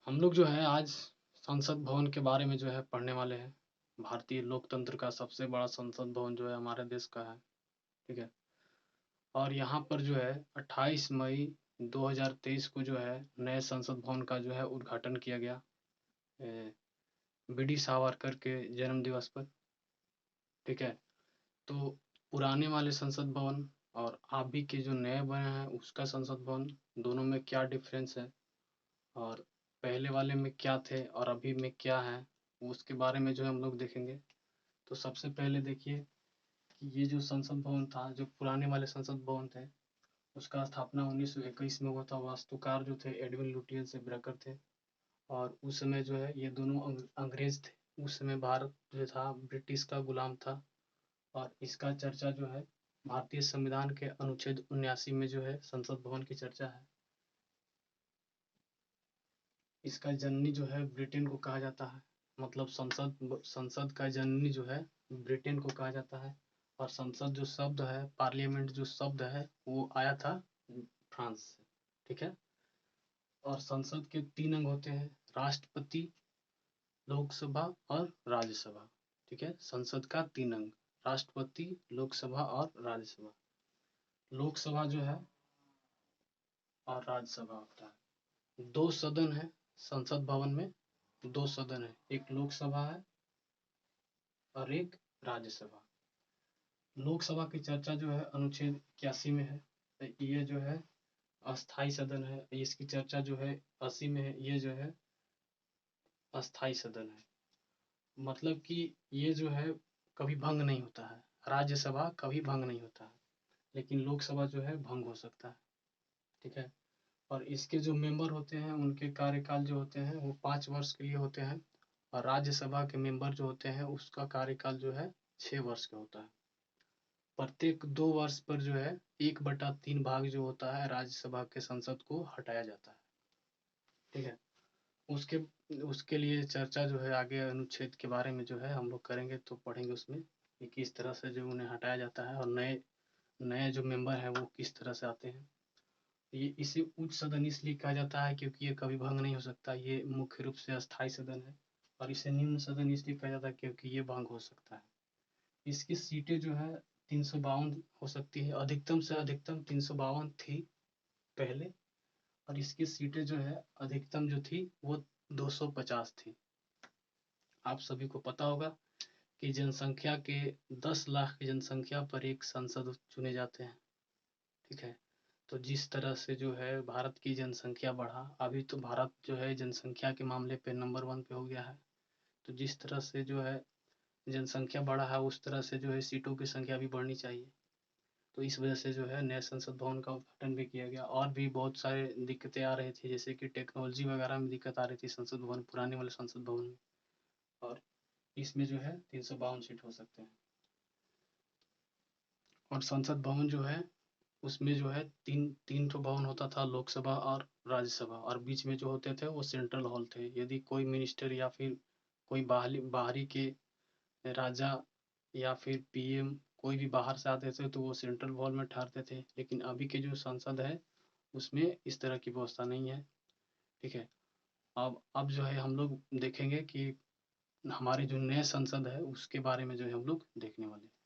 हम लोग जो है आज संसद भवन के बारे में जो है पढ़ने वाले हैं। भारतीय लोकतंत्र का सबसे बड़ा संसद भवन जो है हमारे देश का है। ठीक है। और यहाँ पर जो है 28 मई 2023 को जो है नए संसद भवन का जो है उद्घाटन किया गया, बी डी सावरकर के जन्म दिवस पर। ठीक है। तो पुराने वाले संसद भवन और अभी के जो नए बने हैं उसका संसद भवन, दोनों में क्या डिफरेंस है और पहले वाले में क्या थे और अभी में क्या है, उसके बारे में जो है हम लोग देखेंगे। तो सबसे पहले देखिए कि ये जो संसद भवन था, जो पुराने वाले संसद भवन थे, उसका स्थापना 1921 में हुआ था। वास्तुकार जो थे एडविन लुटियन से ब्रकर थे। और उस समय जो है ये दोनों अंग्रेज थे। उस समय भारत जो था ब्रिटिश का गुलाम था। और इसका चर्चा जो है भारतीय संविधान के अनुच्छेद 79 में जो है संसद भवन की चर्चा है। इसका जननी जो है ब्रिटेन को कहा जाता है। मतलब संसद संसद का जननी जो है ब्रिटेन को कहा जाता है। और संसद जो शब्द है, पार्लियामेंट जो शब्द है, वो आया था फ्रांस से। ठीक है। और संसद के 3 अंग होते हैं: राष्ट्रपति, लोकसभा और राज्यसभा। ठीक है। संसद का 3 अंग: राष्ट्रपति, लोकसभा और राज्यसभा। लोकसभा जो है और राज्यसभा होता है। 2 सदन है संसद भवन में। 2 सदन है, एक लोकसभा है और एक राज्यसभा। लोकसभा की चर्चा जो है अनुच्छेद 81 में है। तो ये जो है अस्थाई सदन है। इसकी चर्चा जो है 80 में है। ये जो है अस्थाई सदन है। मतलब कि ये जो है कभी भंग नहीं होता है। राज्यसभा कभी भंग नहीं होता है, लेकिन लोकसभा जो है भंग हो सकता है। ठीक है। और इसके जो मेंबर होते हैं उनके कार्यकाल जो होते हैं वो 5 वर्ष के लिए होते हैं। और राज्यसभा के मेंबर जो होते हैं उसका कार्यकाल जो है 6 वर्ष का होता है। प्रत्येक 2 वर्ष पर जो है 1/3 भाग जो होता है राज्यसभा के संसद को हटाया जाता है। ठीक है। उसके उसके लिए चर्चा जो है आगे अनुच्छेद के बारे में जो है हम लोग करेंगे, तो पढ़ेंगे उसमें कि किस तरह से जो उन्हें हटाया जाता है और नए नए जो मेंबर हैं वो किस तरह से आते हैं। ये इसे उच्च सदन इसलिए कहा जाता है क्योंकि ये कभी भंग नहीं हो सकता। ये मुख्य रूप से अस्थाई सदन है। और इसे निम्न सदन इसलिए कहा जाता है क्योंकि ये भंग हो सकता है। इसकी सीटें जो है 352 हो सकती है। अधिकतम से अधिकतम 352 थी पहले। और इसकी सीटें जो है अधिकतम जो थी वो 250 थी। आप सभी को पता होगा कि जनसंख्या के 10 लाख की जनसंख्या पर एक सांसद चुने जाते हैं। ठीक है। तो जिस तरह से जो है भारत की जनसंख्या बढ़ा, अभी तो भारत जो है जनसंख्या के मामले पे नंबर 1 पे हो गया है। तो जिस तरह से जो है जनसंख्या बढ़ा है उस तरह से जो है सीटों की संख्या भी बढ़नी चाहिए। तो इस वजह से जो है नए संसद भवन का उद्घाटन भी किया गया। और भी बहुत सारे दिक्कतें आ रही थी, जैसे कि टेक्नोलॉजी वगैरह में दिक्कत आ रही थी संसद भवन, पुराने वाले संसद भवन में। और इसमें जो है 352 सीट हो सकते हैं। और संसद भवन जो है उसमें जो है तीन तीन ठो भवन होता था, लोकसभा और राज्यसभा। और बीच में जो होते थे वो सेंट्रल हॉल थे। यदि कोई मिनिस्टर या फिर कोई बाहरी बाहरी के राजा या फिर पीएम कोई भी बाहर से आते थे तो वो सेंट्रल हॉल में ठहरते थे। लेकिन अभी के जो संसद है उसमें इस तरह की व्यवस्था नहीं है। ठीक है। अब जो है हम लोग देखेंगे कि हमारे जो नए संसद है उसके बारे में जो है हम लोग देखने वाले हैं।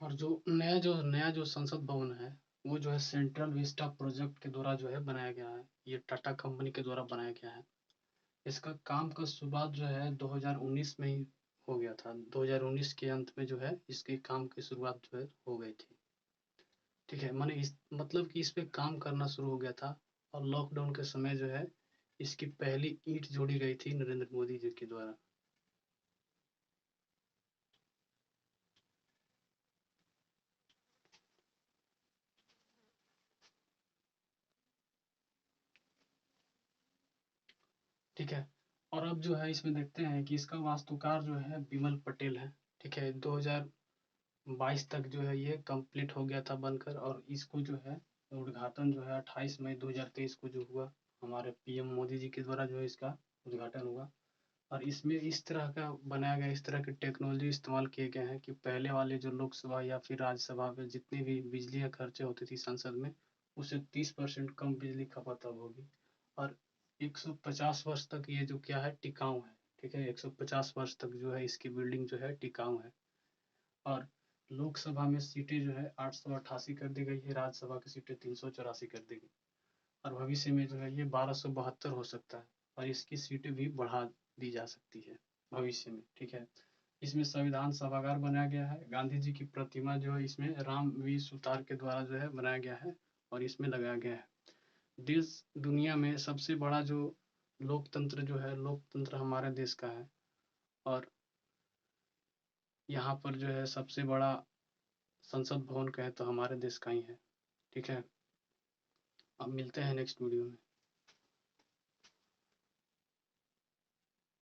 और जो नया जो संसद भवन है वो जो है सेंट्रल विस्टा प्रोजेक्ट के द्वारा जो है बनाया गया है। ये टाटा कंपनी के द्वारा बनाया गया है। इसका काम का शुरुआत जो है 2019 में ही हो गया था। 2019 के अंत में जो है इसके काम की शुरुआत जो है हो गई थी। ठीक है। माने इस मतलब कि इस पे काम करना शुरू हो गया था। और लॉकडाउन के समय जो है इसकी पहली ईंट जोड़ी गई थी नरेंद्र मोदी जी के द्वारा। ठीक है। और अब जो है इसमें देखते हैं कि इसका वास्तुकार जो है विमल पटेल है। ठीक है। 2022 तक जो है ये कंप्लीट हो गया था बनकर। और इसको जो है उद्घाटन जो है 28 मई 2023 को जो हुआ, हमारे पीएम मोदी जी के द्वारा जो है इसका उद्घाटन हुआ। और इसमें इस तरह का बनाया गया, इस तरह की टेक्नोलॉजी इस्तेमाल किए गए हैं कि पहले वाले जो लोकसभा या फिर राज्यसभा में जितनी भी बिजली या खर्चे होती थी संसद में, उससे 30% कम बिजली खपत अब होगी। और 150 वर्ष तक ये जो क्या है, टिकाऊ है। ठीक है, 150 वर्ष तक जो है इसकी बिल्डिंग जो है टिकाऊ है। और लोकसभा में सीटें जो है 888 कर दी गई है, राज्यसभा की सीटें 384 कर दी गई। और भविष्य में जो है ये 1272 हो सकता है, और इसकी सीटें भी बढ़ा दी जा सकती है भविष्य में। ठीक है, इसमें संविधान सभागार बनाया गया है। गांधी जी की प्रतिमा जो है इसमें राम वी सुतार के द्वारा जो है बनाया गया है और इसमें लगाया गया है। देश दुनिया में सबसे बड़ा जो लोकतंत्र जो है, लोकतंत्र हमारे देश का है। और यहाँ पर जो है सबसे बड़ा संसद भवन कहे तो हमारे देश का ही है। ठीक है, अब मिलते हैं नेक्स्ट वीडियो में।